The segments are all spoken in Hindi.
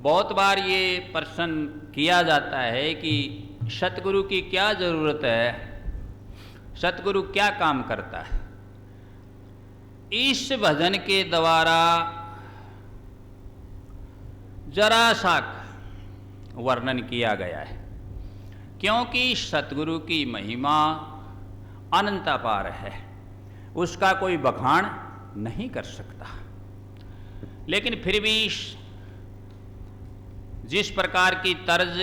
बहुत बार ये प्रश्न किया जाता है कि सतगुरु की क्या ज़रूरत है, सतगुरु क्या काम करता है। इस भजन के द्वारा जरा सा वर्णन किया गया है, क्योंकि सतगुरु की महिमा अनंत अपार है, उसका कोई बखान नहीं कर सकता। लेकिन फिर भी जिस प्रकार की तर्ज,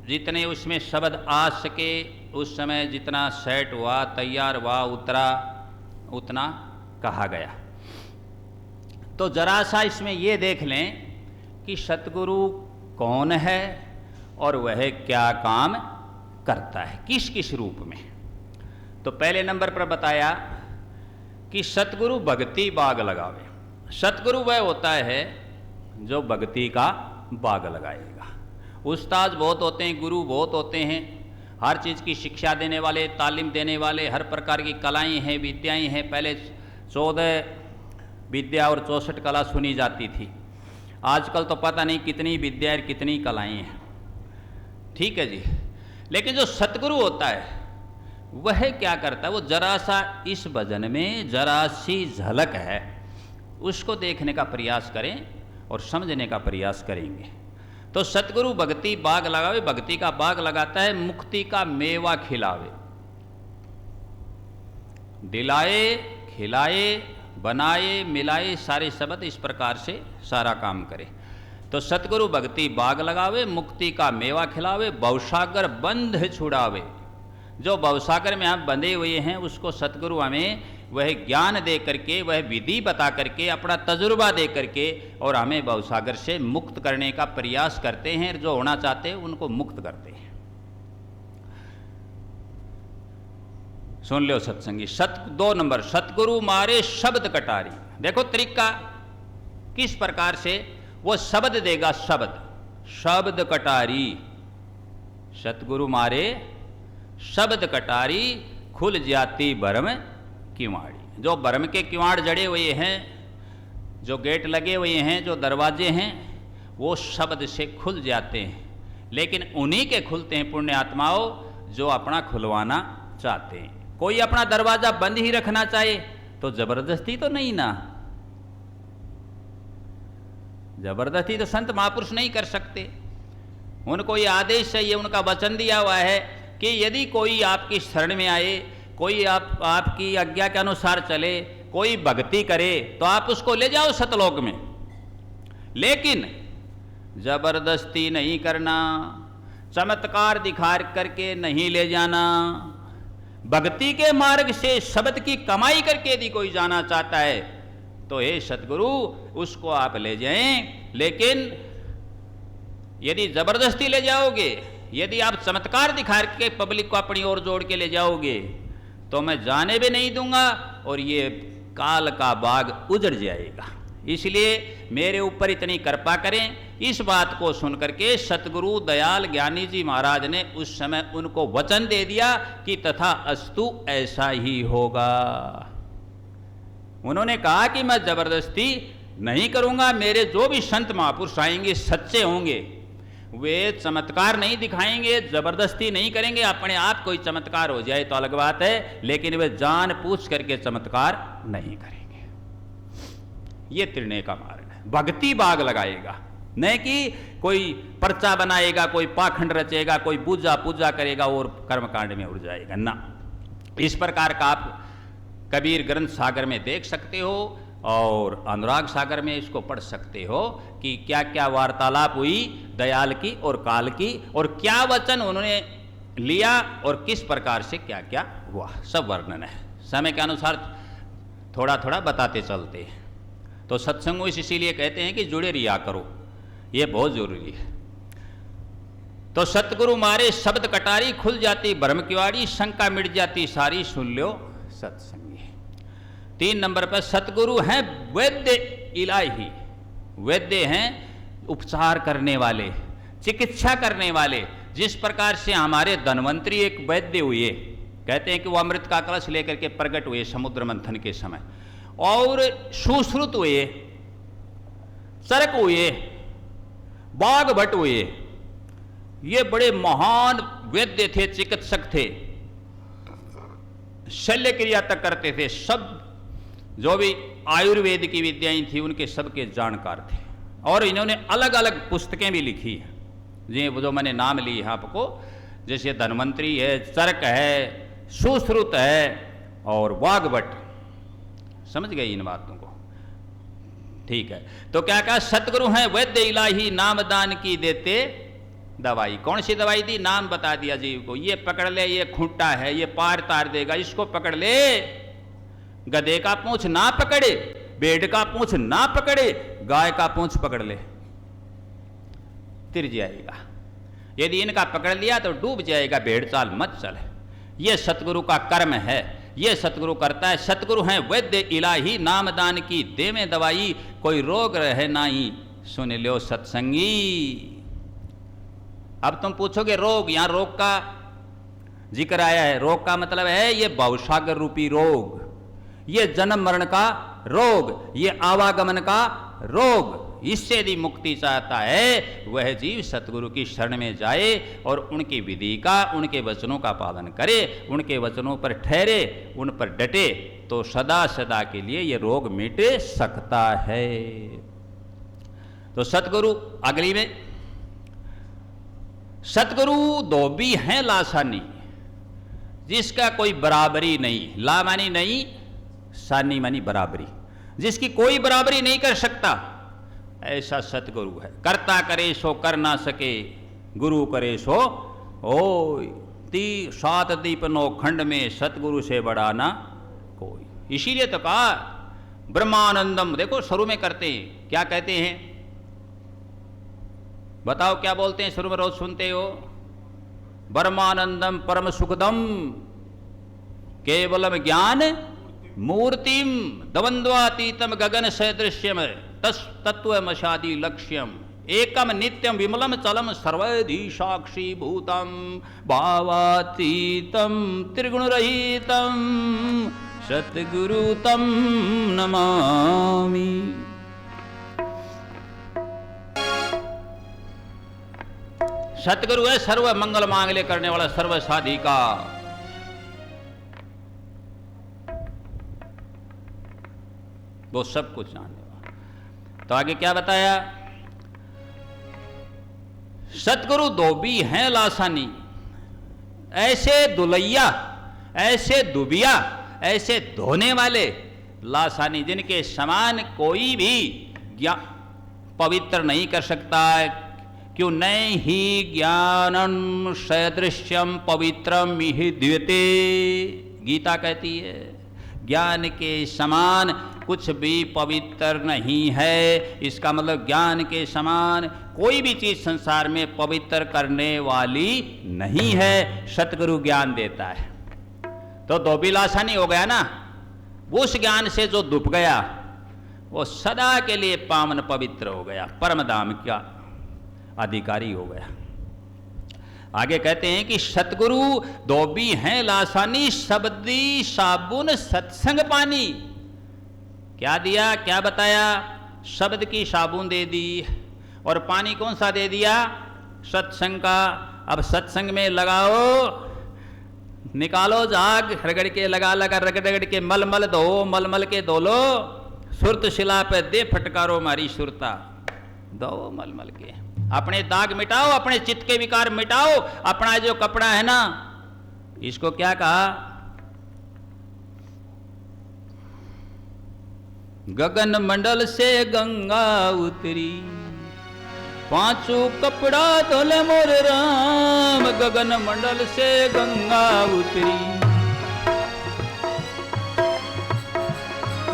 जितने उसमें शब्द आ सके, उस समय जितना सेट हुआ, तैयार हुआ, उतरा, उतना कहा गया। तो जरा सा इसमें ये देख लें कि सतगुरु कौन है और वह क्या काम करता है, किस किस रूप में। तो पहले नंबर पर बताया कि सतगुरु भक्ति बाग लगावे। सतगुरु वह होता है जो भक्ति का बाग लगाएगा। उस्ताद बहुत होते हैं, गुरु बहुत होते हैं, हर चीज़ की शिक्षा देने वाले, तालीम देने वाले, हर प्रकार की कलाएं हैं, विद्याएं हैं। पहले 14 विद्या और 64 कला सुनी जाती थी, आजकल तो पता नहीं कितनी विद्या और कितनी कलाएं हैं। ठीक है जी। लेकिन जो सतगुरु होता है वह क्या करता है, वो जरा सा इस भजन में जरा सी झलक है, उसको देखने का प्रयास करें और समझने का प्रयास करेंगे। तो सतगुरु भक्ति बाग लगावे, भक्ति का बाग लगाता है, मुक्ति का मेवा खिलावे, दिलाए, खिलाए, बनाए, मिलाए, सारे शब्द इस प्रकार से सारा काम करे। तो सतगुरु भक्ति बाग लगावे, मुक्ति का मेवा खिलावे, भवसागर बंध छुड़ावे। जो भवसागर में हम बंधे हुए हैं उसको सतगुरु हमें वह ज्ञान दे करके, वह विधि बता करके, अपना तजुर्बा दे करके और हमें भवसागर से मुक्त करने का प्रयास करते हैं। जो होना चाहते हैं उनको मुक्त करते हैं। सुन लो सत्संगी। 2 नंबर, सतगुरु मारे शब्द कटारी। देखो तरीका किस प्रकार से वो शब्द देगा। शब्द कटारी, सतगुरु मारे शब्द कटारी, खुल जाती भरम किवाड़ी। जो भरम के किवाड़ जड़े हुए हैं, जो गेट लगे हुए हैं, जो दरवाजे हैं, वो शब्द से खुल जाते हैं। लेकिन उन्हीं के खुलते हैं पुण्य आत्माओं जो अपना खुलवाना चाहते हैं। कोई अपना दरवाजा बंद ही रखना चाहे तो जबरदस्ती तो नहीं ना, जबरदस्ती तो संत महापुरुष नहीं कर सकते। उनको ये आदेश चाहिए, उनका वचन दिया हुआ है कि यदि कोई आपकी शरण में आए, कोई आपकी आज्ञा के अनुसार चले, कोई भक्ति करे तो आप उसको ले जाओ सतलोक में, लेकिन जबरदस्ती नहीं करना, चमत्कार दिखा करके नहीं ले जाना। भक्ति के मार्ग से शब्द की कमाई करके यदि कोई जाना चाहता है तो हे सतगुरु उसको आप ले जाएं। लेकिन यदि जबरदस्ती ले जाओगे, यदि आप चमत्कार दिखा के पब्लिक को अपनी ओर जोड़ के ले जाओगे तो मैं जाने भी नहीं दूंगा और ये काल का बाग उजड़ जाएगा। इसलिए मेरे ऊपर इतनी कृपा करें। इस बात को सुनकर के सतगुरु दयाल ज्ञानी जी महाराज ने उस समय उनको वचन दे दिया कि तथा अस्तु, ऐसा ही होगा। उन्होंने कहा कि मैं जबरदस्ती नहीं करूंगा, मेरे जो भी संत महापुरुष आएंगे सच्चे होंगे, वे चमत्कार नहीं दिखाएंगे, जबरदस्ती नहीं करेंगे। अपने आप कोई चमत्कार हो जाए तो अलग बात है, लेकिन वे जान पूछ करके चमत्कार नहीं करेंगे। ये त्रिनय का मार्ग है। भक्ति बाग लगाएगा, न कि कोई पर्चा बनाएगा, कोई पाखंड रचेगा, कोई पूजा पूजा करेगा और कर्मकांड में उड़ जाएगा ना। इस प्रकार का आप कबीर ग्रंथ सागर में देख सकते हो और अनुराग सागर में इसको पढ़ सकते हो कि क्या क्या वार्तालाप हुई दयाल की और काल की, और क्या वचन उन्होंने लिया और किस प्रकार से क्या क्या हुआ, सब वर्णन है। समय के अनुसार थोड़ा थोड़ा बताते चलते हैं। तो सत्संग इसीलिए कहते हैं कि जुड़े रिया करो, ये बहुत जरूरी है। तो सतगुरु मारे शब्द कटारी, खुल जाती भ्रम किवाड़ी, शंका मिट जाती सारी, सुन लो सत्संगी। 3 नंबर पर सतगुरु हैं वैद्य इलाही। वैद्य हैं उपचार करने वाले, चिकित्सा करने वाले। जिस प्रकार से हमारे धन्वंतरी एक वैद्य हुए, कहते हैं कि वो अमृत का कलश लेकर के प्रकट हुए समुद्र मंथन के समय, और सुश्रुत हुए, चरक हुए, वाग्भट हुए, ये बड़े महान वैद्य थे, चिकित्सक थे, शल्य क्रिया तक करते थे, सब जो भी आयुर्वेद की विद्याएं थी उनके सबके जानकार थे। और इन्होंने अलग अलग पुस्तकें भी लिखी हैं, जी जो मैंने नाम ली है आपको, जैसे धन्वंतरी है, चरक है, सुश्रुत है और वाग्भट। समझ गए इन बातों को? ठीक है। तो क्या कहा, सतगुरु हैं वैद्य इलाही, नाम दान की देते दवाई। कौन सी दवाई दी? नाम बता दिया जीव को, ये पकड़ ले, ये खूंटा है, ये पार तार देगा, इसको पकड़ ले। गधे का पूंछ ना पकड़े, भेड़ का पूंछ ना पकड़े, गाय का पूंछ पकड़ ले, तिर जाएगा। यदि इनका पकड़ लिया तो डूब जाएगा, भेड़ चाल मत चले। ये सतगुरु का कर्म है, ये सतगुरु करता है। सतगुरु हैं वैद्य इलाही, नाम दान की देवे दवाई, कोई रोग रहे नाही, सुन लो सत्संगी। अब तुम पूछोगे रोग, यहां रोग का जिक्र आया है। रोग का मतलब है ये भवसागर रूपी रोग, ये जन्म मरण का रोग, ये आवागमन का रोग। इससे यदि मुक्ति चाहता है वह जीव सतगुरु की शरण में जाए और उनकी विधि का, उनके वचनों का पालन करे, उनके वचनों पर ठहरे, उन पर डटे, तो सदा सदा के लिए ये रोग मिट सकता है। तो सतगुरु अगली में, सतगुरु धोबी हैं लासानी, जिसका कोई बराबरी नहीं। ला मानी नहीं, सानी मानी बराबरी, जिसकी कोई बराबरी नहीं कर सकता, ऐसा सतगुरु है। कर्ता करे सो कर ना सके, गुरु करे सो ओय। 7 दीप 9 खंड में सतगुरु से बड़ा ना कोई। इसीलिए तो कहा ब्रह्मानंदम। देखो शुरू में करते हैं, क्या कहते हैं? बताओ क्या बोलते हैं शुरू में, रोज सुनते हो? ब्रह्मानंदम परम सुखदम केवलम ज्ञान मूर्तिम द्वंद्वातीतम गगन सदृश्यम तत्वमशादि लक्ष्यम एकम नित्यम विमलम चलम सर्वधि साक्षी भूतम भावातीतम त्रिगुणरहितम सतगुरु तम नमामि। सतगुरु है सर्व मंगल मांगल्य करने वाला, सर्व साधि का। वो सब कुछ जानने वाला। तो आगे क्या बताया? सतगुरु धोबी हैं लासानी, ऐसे दुलैया, ऐसे दुबिया, ऐसे धोने वाले लासानी, जिनके समान कोई भी पवित्र नहीं कर सकता। क्यों? नहीं ही ज्ञानम सदृश्यम पवित्रम ही द्विते, गीता कहती है ज्ञान के समान कुछ भी पवित्र नहीं है। इसका मतलब ज्ञान के समान कोई भी चीज संसार में पवित्र करने वाली नहीं है। सतगुरु ज्ञान देता है तो धोबी लासानी हो गया ना। उस ज्ञान से जो दुप गया वो सदा के लिए पावन पवित्र हो गया, परम धाम का अधिकारी हो गया। आगे कहते हैं कि सतगुरु धोबी हैं लासानी, शब्दी साबुन सत्संग पानी। क्या दिया, क्या बताया? शब्द की साबुन दे दी और पानी कौन सा दे दिया? सत्संग का। अब सत्संग में लगाओ, निकालो झाग, रगड़ के लगा लगा रगड़ रगड़ के मल मल धो, मल मल के धो लो। सुरत शिला पे दे फटकारो मारी सुरता, दो मल मल के। अपने दाग मिटाओ, अपने चित्त के विकार मिटाओ। अपना जो कपड़ा है ना, इसको क्या कहा? गगन मंडल से गंगा उतरी, पांचों कपड़ा धोले मोर राम। गगन मंडल से गंगा उतरी।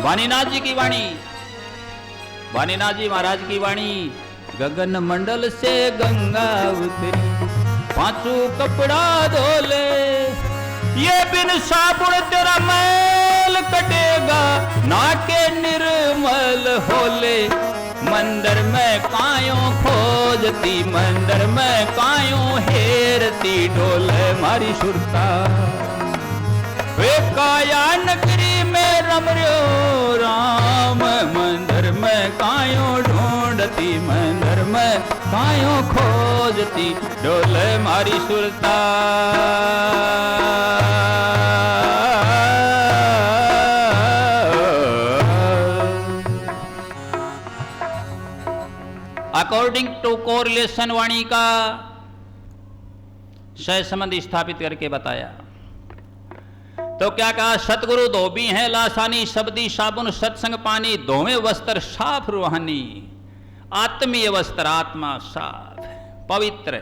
वाणीनाथ जी की वाणी, वाणीनाथ जी महाराज की वाणी। गगन मंडल से गंगा उतरी, पांचों कपड़ा धोले। ये बिन साबुन तेरा मैल कटेगा, नाके निर्मल होले। मंदिर में कायों खोजती, मंदिर में कायों हेरती, ढोले मारी सुरता। वे काया नगरी में रमर्यो राम, मंदिर में कायों ढूंढती, मंदिर में कायों खोजती डोले मारी सुरता। अकॉर्डिंग टू कोरिलेशन वाणी का सह संबंध स्थापित करके बताया। तो क्या कहा, सतगुरु धोबी हैं लासानी, शब्दी साबुन सत्संग पानी, धोवे वस्त्र साफ रूहानी। आत्मीय वस्त्र आत्मा साफ पवित्र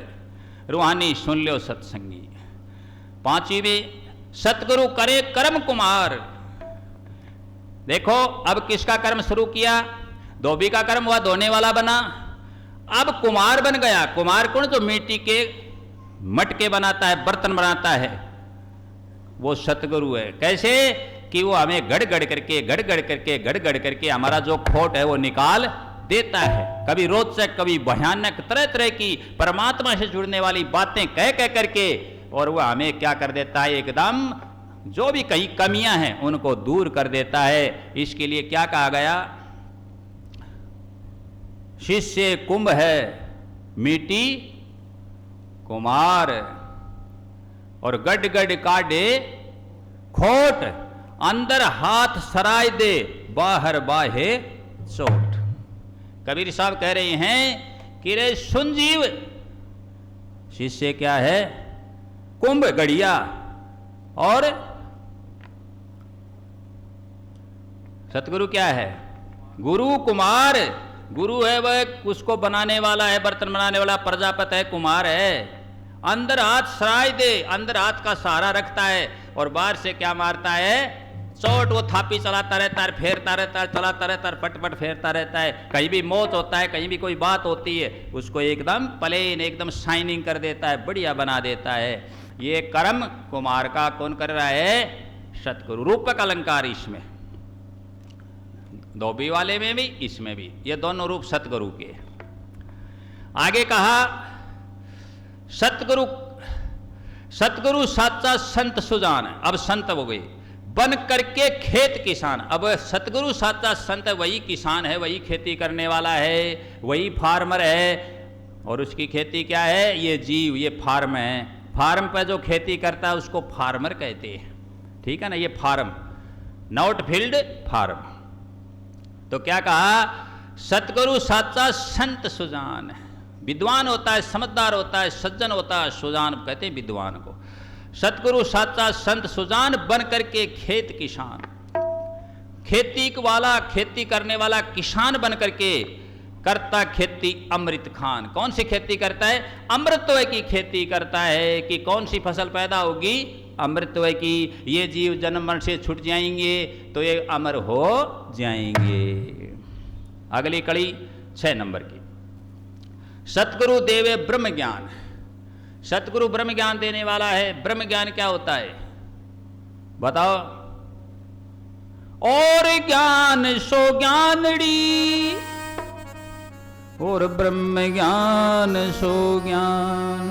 रूहानी, सुन लो सत्संगी। पांचवी में सतगुरु करे कर्म कुमार। देखो अब किसका कर्म शुरू किया, धोबी का कर्म हुआ, धोने वाला बना। अब कुमार बन गया। कुमार कौन, जो मिट्टी के मटके बनाता है, बर्तन बनाता है, वो सतगुरु है। कैसे कि वो हमें गड़ गड़ करके हमारा जो खोट है वो निकाल देता है। कभी रोचक, कभी भयानक, तरह तरह की परमात्मा से जुड़ने वाली बातें कह करके, और वो हमें क्या कर देता है, एकदम जो भी कहीं कमियां हैं उनको दूर कर देता है। इसके लिए क्या कहा गया, शिष्य कुंभ है, मिट्टी कुमार, और गड गड काटे खोट, अंदर हाथ सराय दे, बाहर बाहे चोट। कबीर साहब कह रहे हैं कि रे सुन जीव, शिष्य क्या है, कुंभ गढ़िया, और सतगुरु क्या है, गुरु कुमार। गुरु है वह उसको बनाने वाला है, बर्तन बनाने वाला प्रजापति है, कुमार है। अंदर हाथ सराय दे, अंदर हाथ का सहारा रखता है, और बाहर से क्या मारता है, चोट। वो थापी चलाता रहता है, फेरता रहता है, चलाता रहता है, पट फेरता रहता है। कहीं भी मौत होता है, कहीं भी कोई बात होती है, उसको एकदम प्लेन, एकदम शाइनिंग कर देता है, बढ़िया बना देता है। ये कर्म कुमार का कौन कर रहा है, सतगुरु। रूपक अलंकार इसमें, धोबी वाले में भी, इसमें भी, ये दोनों रूप सतगुरु के। आगे कहा, सतगुरु साचा संत सुजान। अब संत हो गए, बन करके खेत किसान। अब सतगुरु साचा संत वही किसान है, वही खेती करने वाला है, वही फार्मर है। और उसकी खेती क्या है, ये जीव, ये फार्म है। फार्म पर जो खेती करता है उसको फार्मर कहते हैं, ठीक है ना, ये फार्म, नॉट फील्ड, फार्म। तो क्या कहा, सतगुरु साचा संत सुजान। विद्वान होता है, समझदार होता है, सज्जन होता है, सुजान कहते हैं विद्वान को। सतगुरु साचा संत सुजान बन करके खेत किसान, खेती वाला, खेती करने वाला किसान बन करके करता खेती अमृत खान। कौन सी खेती करता है, अमृतत्व की खेती करता है। कि कौन सी फसल पैदा होगी, अमृतत्व की। ये जीव जन्म मरण से छूट जाएंगे तो ये अमर हो जाएंगे। अगली कड़ी 6 नंबर की, सतगुरु देवे ब्रह्म ज्ञान। सतगुरु ब्रह्म ज्ञान देने वाला है। ब्रह्म ज्ञान क्या होता है बताओ, और ज्ञान सो ज्ञानड़ी, और ब्रह्म ज्ञान सो ज्ञान।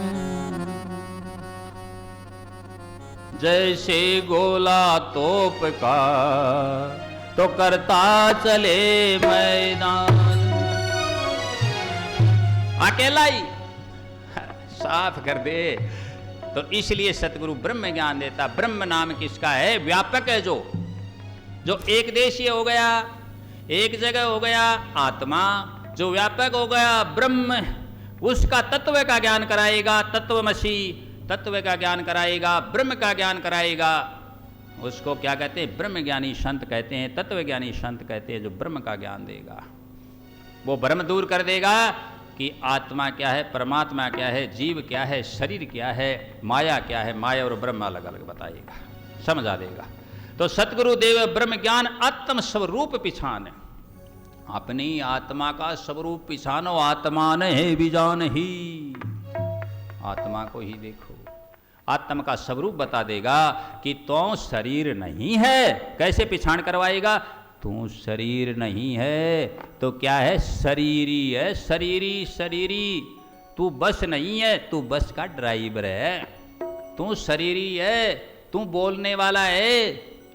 जैसे गोला तोप का तो करता चले मैदान। अकेला ही साफ कर दे। तो इसलिए सतगुरु ब्रह्म ज्ञान देता। ब्रह्म नाम किसका है, व्यापक है, जो एक देशीय हो गया, एक जगह हो गया आत्मा, जो व्यापक हो गया ब्रह्म, उसका तत्व का ज्ञान कराएगा। तत्वमसी, तत्व का ज्ञान कराएगा, ब्रह्म का ज्ञान कराएगा। उसको क्या कहते हैं, ब्रह्म ज्ञानी संत कहते हैं, तत्व ज्ञानी संत कहते हैं। जो ब्रह्म का ज्ञान देगा वो भ्रम दूर कर देगा कि आत्मा क्या है, परमात्मा क्या है, जीव क्या है, शरीर क्या है, माया क्या है। माया और ब्रह्म अलग अलग बताएगा, समझा देगा। तो सतगुरु देव ब्रह्म ज्ञान आत्म स्वरूप पिछान। अपनी आत्मा का स्वरूप पिछानो, आत्मा ने बिजान ही। आत्मा को ही देखो, आत्मा का स्वरूप बता देगा कि तू शरीर नहीं है। कैसे पिछाण करवाएगा, तू शरीर नहीं है तो क्या है, शरीरी है, शरीरी शरीरी। तू बस नहीं है, तू बस का ड्राइवर है। तू शरीरी है, तू बोलने वाला है।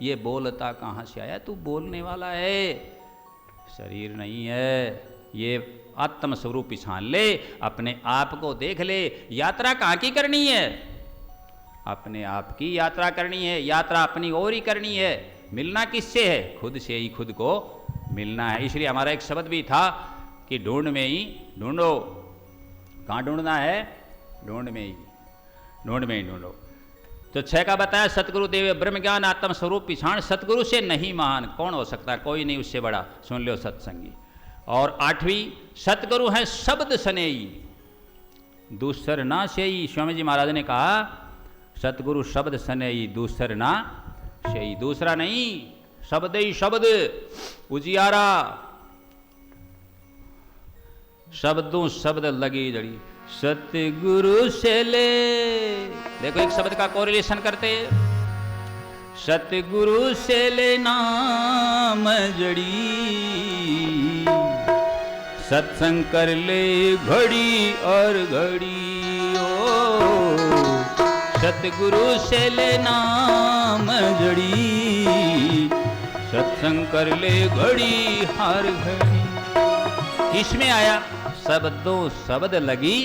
ये बोलता कहाँ से आया, तू बोलने वाला है, शरीर नहीं है। ये आत्म स्वरूप पहचान ले, अपने आप को देख ले। यात्रा कहाँ की करनी है? अपने आप की यात्रा करनी है, यात्रा अपनी ओर ही करनी है। मिलना किससे है? खुद से ही खुद को मिलना है। इसलिए हमारा एक शब्द भी था कि ढूंढ में ही ढूंढो। कहाँ ढूंढना है? ढूंढ में ही, ढूंढ में ही ढूंढो। तो 6 का बताया सतगुरुदेव ब्रह्म ज्ञान आत्म स्वरूप पिछाण, सतगुरु से नहीं महान कौन हो सकता है? कोई नहीं उससे बड़ा, सुन लो सत्संगी। और 8वीं, सतगुरु है शब्द सनेई दूसर ना सेई। स्वामी जी महाराज ने कहा सतगुरु शब्द सनेई दूसर ना सेई, दूसरा नहीं, शब्द ही शब्द उजियारा, शब्दों शब्द लगी जड़ी। सतगुरु से ले, देखो एक शब्द का कोरिलेशन करते, सतगुरु से ले नाम जड़ी, सत्संग कर ले घड़ी और घड़ी। ओ सतगुरु से ले नाम जड़ी, सत्संग कर ले घड़ी हर घड़ी। इसमें आया शब्दों शब्द लगी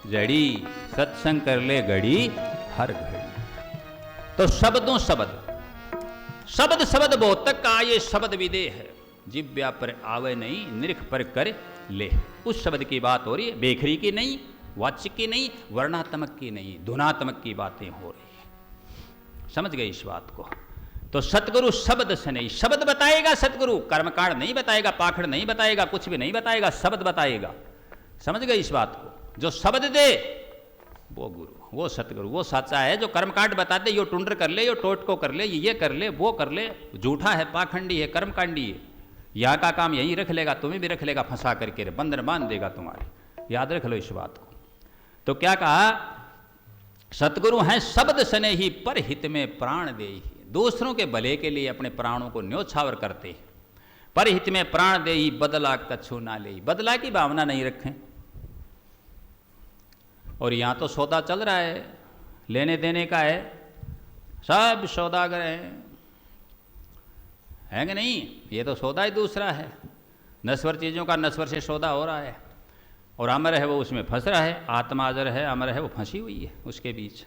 जड़ी, सत्संग कर ले घड़ी हर घड़ी। तो शब्दों शब्द, शब्द शब्द बोतक का ये शब्द विदेह है, जिव्या पर आवे नहीं निरख पर कर ले। उस शब्द की बात हो रही है, बेखरी की नहीं, वाचिक की नहीं, वर्णात्मक की नहीं, धुनात्मक की बातें हो रही है। समझ गए इस बात को? तो सतगुरु शब्द से नहीं, शब्द बताएगा सतगुरु, कर्मकांड नहीं बताएगा, पाखंड नहीं बताएगा, कुछ भी नहीं बताएगा, शब्द बताएगा। समझ गए इस बात को? जो शब्द दे वो गुरु, वो सतगुरु, वो सच्चा है। जो कर्मकांड बता दे, यो टुंडर कर ले, यो टोट को कर ले, ये कर ले, वो कर ले, झूठा है, पाखंडी है, कर्मकांडी है। यहाँ का काम यहीं रख लेगा, तुम्हें भी रख लेगा, फंसा करके बंधन बांध देगा तुम्हारे। याद रख लो इस बात को। तो क्या कहा? सतगुरु हैं शब्द सने ही पर हित में प्राण दे ही, दूसरों के भले के लिए अपने प्राणों को न्योछावर करते हैं। पर हित में प्राण दे ही बदला कछु ना ले, बदला की भावना नहीं रखें। और यहाँ तो सौदा चल रहा है, लेने देने का है, सब सौदागर है कि नहीं? ये तो सौदा ही दूसरा है, नश्वर चीज़ों का नश्वर से सौदा हो रहा है। और अमर है वो उसमें फंस रहा है, आत्मा अजर है, अमर है वो फंसी हुई है उसके बीच।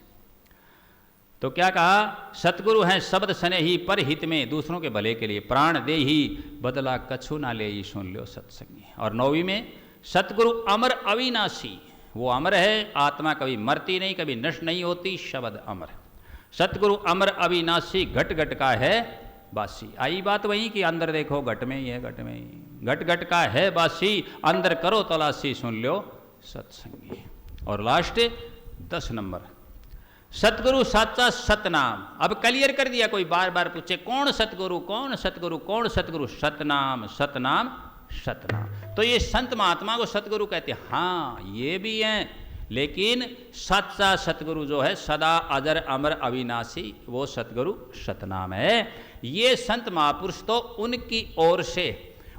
तो क्या कहा? सतगुरु हैं शब्द सने ही पर हित में, दूसरों के भले के लिए प्राण दे ही बदला कछु ना ले ही, सुन लो सत्संगी। और 9वीं में सतगुरु अमर अविनाशी, वो अमर है, आत्मा कभी मरती नहीं, कभी नष्ट नहीं होती, शब्द अमर। सतगुरु अमर अविनाशी घट घट का है बासी। आई बात वही कि अंदर देखो घट में ही है, घट में ही, घट घट का है बासी, अंदर करो तलाशी, सुन लो सत्संगी। और लास्ट 10 नंबर, सतगुरु साचा सतनाम। अब क्लियर कर दिया, कोई बार बार पूछे कौन सतगुरु, कौन सतगुरु, कौन सतगुरु? सतनाम, सतनाम, सतनाम। तो ये संत महात्मा को सतगुरु कहते हैं। हाँ ये भी हैं, लेकिन सच्चा सतगुरु जो है सदा अजर अमर अविनाशी, वो सतगुरु सतनाम है। ये संत महापुरुष तो उनकी ओर से,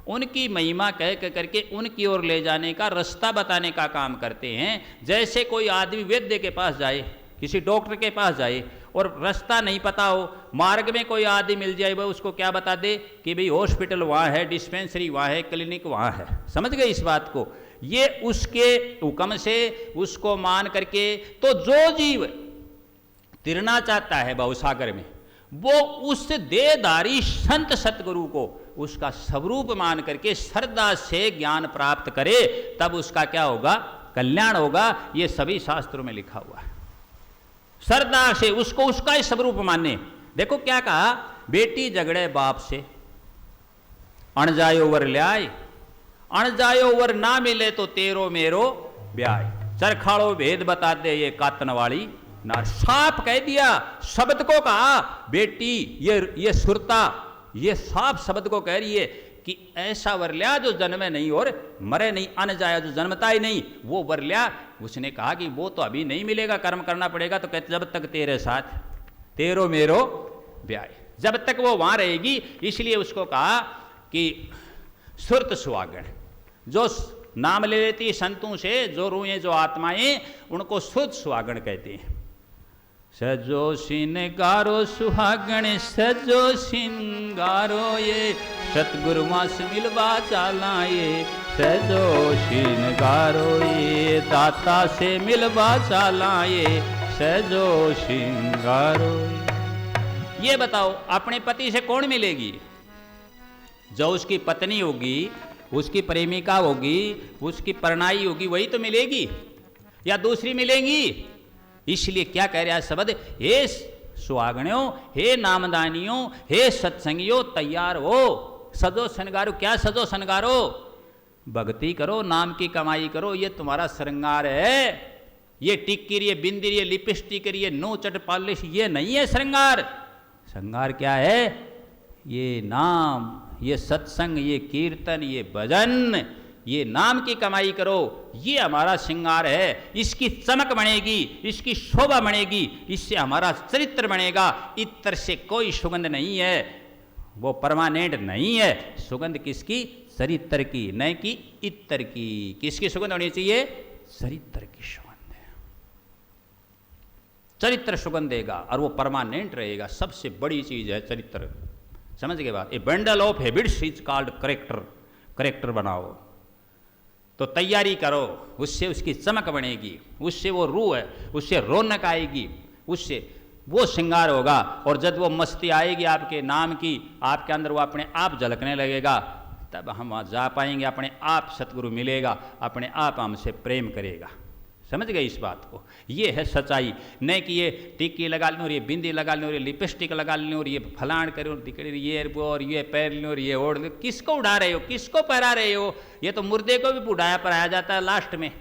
उनकी महिमा कह करके उनकी ओर ले जाने का, रास्ता बताने का काम करते हैं। जैसे कोई आदमी वैद्य के पास जाए, किसी डॉक्टर के पास जाए और रास्ता नहीं पता हो, मार्ग में कोई आदमी मिल जाए, वह उसको क्या बता दे कि भाई हॉस्पिटल वहाँ है, डिस्पेंसरी वहाँ है, क्लिनिक वहाँ है। समझ गए इस बात को? ये उसके हुक्म से, उसको मान करके, तो जो जीव तिरना चाहता है भवसागर में, वो उस देहधारी संत सतगुरु को उसका स्वरूप मान करके श्रद्धा से ज्ञान प्राप्त करे, तब उसका क्या होगा? कल्याण होगा। ये सभी शास्त्रों में लिखा हुआ है। श्रद्धा से उसको उसका ही स्वरूप माने। देखो क्या कहा? बेटी झगड़े बाप से, अण जायो वर ल्याय, अण जायो वर ना मिले तो तेरो मेरो ब्याय। चरखाड़ो भेद बता दे ये कातन वाली ना। साफ कह दिया, शब्द को कहा बेटी, ये सुरता, ये साफ शब्द को कह रही है कि ऐसा वरल्या जो जन्मे नहीं और मरे नहीं, अन जाया जो जन्मता ही नहीं, वो वरल्या। उसने कहा कि वो तो अभी नहीं मिलेगा, कर्म करना पड़ेगा। तो कहते जब तक तेरे साथ तेरो मेरो ब्याह, जब तक वो वहां रहेगी। इसलिए उसको कहा कि सुरत सुहागण, जो नाम ले लेती संतों से, जो रूहें, जो आत्माएं, उनको सुरत सुहागण कहते हैं। सजो सिंगारो सुहागण सजो सिंगारो ये सतगुरुआ से मिलवा चाला ये सजो सिंगारो ये दाता से मिलवा चाला ये सजो सिंगारो। ये बताओ अपने पति से कौन मिलेगी? जो उसकी पत्नी होगी, उसकी प्रेमिका होगी, उसकी परनाई होगी, वही तो मिलेगी या दूसरी मिलेगी? इसलिए क्या कह रहा है शब्द, हे सुहागणों, हे नामदानियों, हे सत्संगियों, तैयार हो, सजो श्रृंगारो। क्या सजो श्रृंगारो? भक्ति करो, नाम की कमाई करो, ये तुम्हारा श्रृंगार है। ये टिक्की, ये बिंदी, ये लिपस्टिक, ये नो चट पॉलिश, ये नहीं है श्रृंगार। श्रृंगार क्या है? ये नाम, ये सत्संग, ये कीर्तन, ये भजन, ये नाम की कमाई करो, ये हमारा श्रृंगार है। इसकी चमक बनेगी, इसकी शोभा बनेगी, इससे हमारा चरित्र बनेगा। इत्र से कोई सुगंध नहीं है, वो परमानेंट नहीं है। सुगंध किसकी? चरित्र की, न कि इत्र की। किसकी सुगंध होनी चाहिए? चरित्र की सुगंध है। चरित्र सुगंध देगा और वो परमानेंट रहेगा। सबसे बड़ी चीज है चरित्र। समझ गए बात? ए bundle of habits is called character. Character बनाओ तो तैयारी करो, उससे उसकी चमक बनेगी, उससे वो रूह है, उससे रौनक आएगी, उससे वो श्रृंगार होगा। और जब वो मस्ती आएगी आपके नाम की, आपके अंदर वो अपने आप झलकने लगेगा, तब हम वहाँ जा पाएंगे। अपने आप सतगुरु मिलेगा, अपने आप हमसे प्रेम करेगा। समझ गए इस बात को? ये है सच्चाई। नहीं कि ये टिक्की लगा लें और ये बिंदी लगा लें और ये लिपस्टिक लगा लें और ये फलाण करें और दिखड़े ये और ये पैर लें और ये ओढ़ लें। किसको उड़ा रहे हो? किसको पहरा रहे हो? ये तो मुर्दे को भी बुढ़ाया पराया जाता है लास्ट में।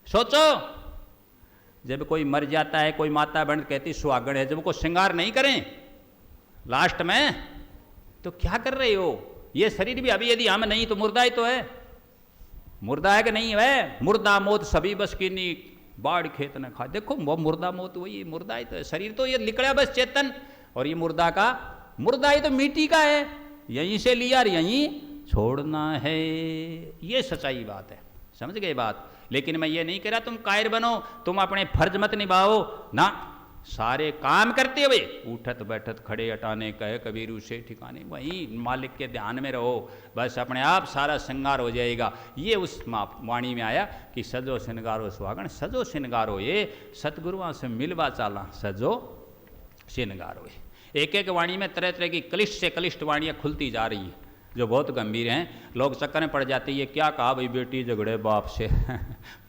सोचो, जब कोई मर जाता है, कोई माता बहन कहती सुहागण है, जब को श्रृंगार नहीं करें लास्ट में, तो क्या कर रहे हो? ये शरीर भी अभी यदि हम नहीं तो मुर्दा ही तो है। मुर्दा है कि नहीं है? मुर्दा मौत सभी बस की नी, बाढ़ खेत न खा। देखो वो मुर्दा मौत वही मुर्दा ही तो है। शरीर तो ये निकला बस चेतन, और ये मुर्दा का, मुर्दा ही तो मिट्टी का है, यहीं से लिया और यहीं छोड़ना है। ये सच्चाई बात है। समझ गए बात? लेकिन मैं ये नहीं कह रहा तुम कायर बनो, तुम अपने फर्ज मत निभाओ ना। सारे काम करते हुए उठत बैठत खड़े हटाने कहे कबीर उसे ठिकाने, वहीं मालिक के ध्यान में रहो, बस अपने आप सारा श्रृंगार हो जाएगा। ये उस वाणी में आया कि सजो श्रृंगारो सुहागण, सजो श्रृंगारो ये सतगुरुआ से मिलवा चाला, सजो श्रृंगारो। एक एक वाणी में तरह तरह की क्लिष्ट से क्लिष्ट वाणियाँ खुलती जा रही हैं जो बहुत गंभीर हैं। लोग चक्कर में पड़ जाते हैं, ये क्या कहा भाई बेटी झगड़े बाप से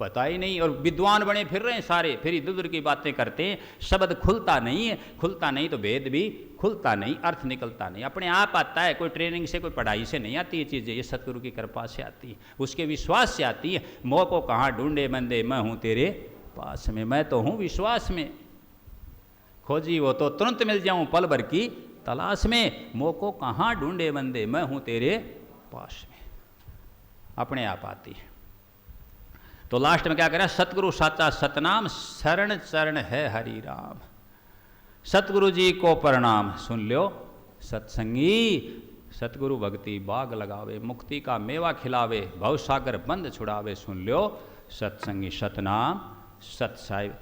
पता ही नहीं, और विद्वान बने फिर रहे हैं सारे, फिर इधर उधर की बातें करते हैं। शब्द खुलता नहीं है, खुलता नहीं तो भेद भी खुलता नहीं, अर्थ निकलता नहीं, अपने आप आता है। कोई ट्रेनिंग से, कोई पढ़ाई से नहीं आती ये चीज़ें, ये सतगुरु की कृपा से आती है, उसके विश्वास से आती है। मोह को कहाँ ढूंढे बंदे, मैं हूँ तेरे पास में, मैं तो हूँ विश्वास में, खोजी वो तो तुरंत मिल जाऊँ पल भर की तलाश में। मोह को कहाँ ढूंढे बंदे, मैं हूं तेरे पास में, अपने आप आती है। तो लास्ट में क्या कह रहा है? सतगुरु साचा सतनाम, शरण चरण है हरि राम। सतगुरु जी को प्रणाम, सुन लो सत्संगी। सतगुरु भक्ति बाग लगावे, मुक्ति का मेवा खिलावे, भवसागर बंद छुड़ावे। सुन लो सत्संगी, सतनाम सत साहिब।